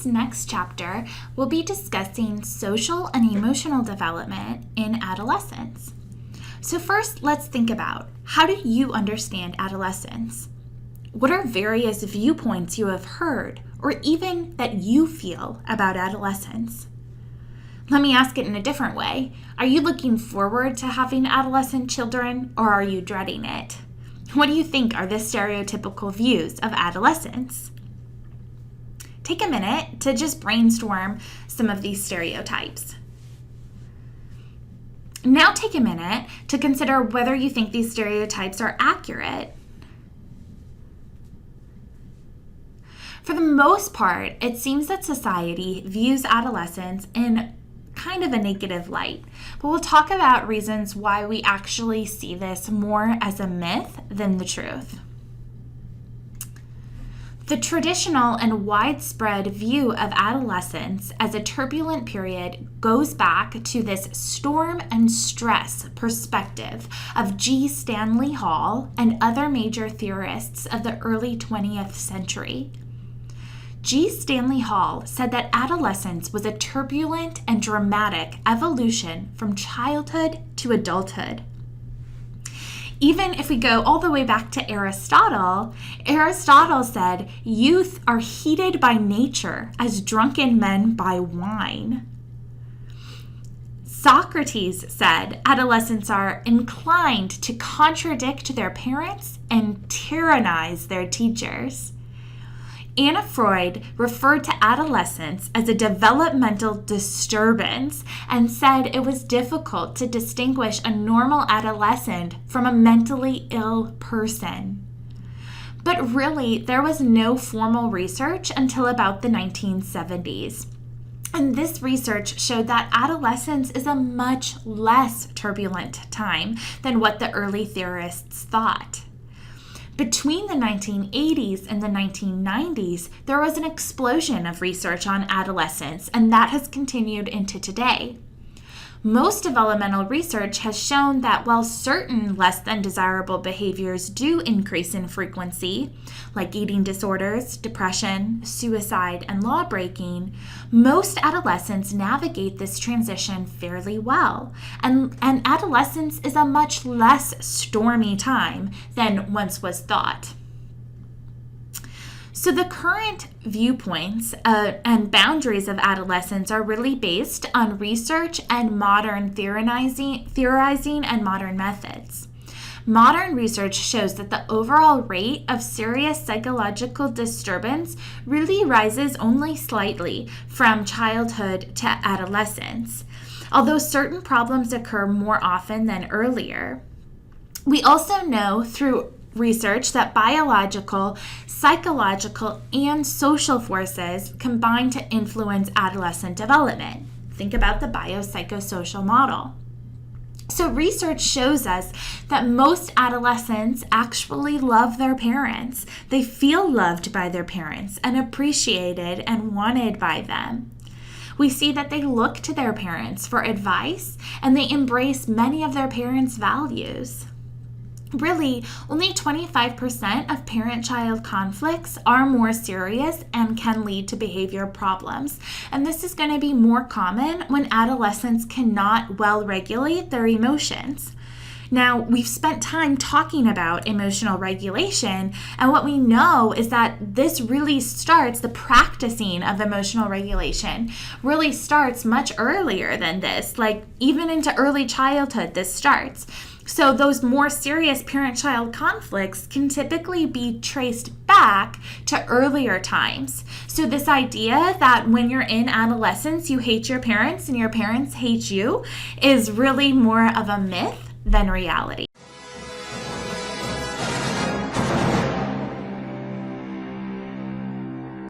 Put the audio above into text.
this next chapter, we'll be discussing social and emotional development in adolescence. So first, let's think about, how do you understand adolescence? What are various viewpoints you have heard or even that you feel about adolescence? Let me ask it in a different way. Are you looking forward to having adolescent children, or are you dreading it? What do you think are the stereotypical views of adolescence? Take a minute to just brainstorm some of these stereotypes. Now take a minute to consider whether you think these stereotypes are accurate. For the most part, it seems that society views adolescence in kind of a negative light, but we'll talk about reasons why we actually see this more as a myth than the truth. The traditional and widespread view of adolescence as a turbulent period goes back to this storm and stress perspective of G. Stanley Hall and other major theorists of the early 20th century. G. Stanley Hall said that adolescence was a turbulent and dramatic evolution from childhood to adulthood. Even if we go all the way back to Aristotle said youth are heated by nature as drunken men by wine. Socrates said adolescents are inclined to contradict their parents and tyrannize their teachers. Anna Freud referred to adolescence as a developmental disturbance and said it was difficult to distinguish a normal adolescent from a mentally ill person. But really, there was no formal research until about the 1970s. And this research showed that adolescence is a much less turbulent time than what the early theorists thought. Between the 1980s and the 1990s, there was an explosion of research on adolescence, and that has continued into today. Most developmental research has shown that while certain less than desirable behaviors do increase in frequency, like eating disorders, depression, suicide, and law breaking, most adolescents navigate this transition fairly well. And adolescence is a much less stormy time than once was thought. So the current viewpoints and boundaries of adolescence are really based on research and modern theorizing and modern methods. Modern research shows that the overall rate of serious psychological disturbance really rises only slightly from childhood to adolescence, although certain problems occur more often than earlier. We also know through research that biological, psychological, and social forces combine to influence adolescent development. Think about the biopsychosocial model. So research shows us that most adolescents actually love their parents. They feel loved by their parents and appreciated and wanted by them. We see that they look to their parents for advice and they embrace many of their parents' values. Really, only 25% of parent-child conflicts are more serious and can lead to behavior problems. And this is going to be more common when adolescents cannot well regulate their emotions. Now, we've spent time talking about emotional regulation, and what we know is that this really starts, the practicing of emotional regulation really starts much earlier than this, like even into early childhood this starts. So those more serious parent-child conflicts can typically be traced back to earlier times. So this idea that when you're in adolescence, you hate your parents and your parents hate you is really more of a myth than reality.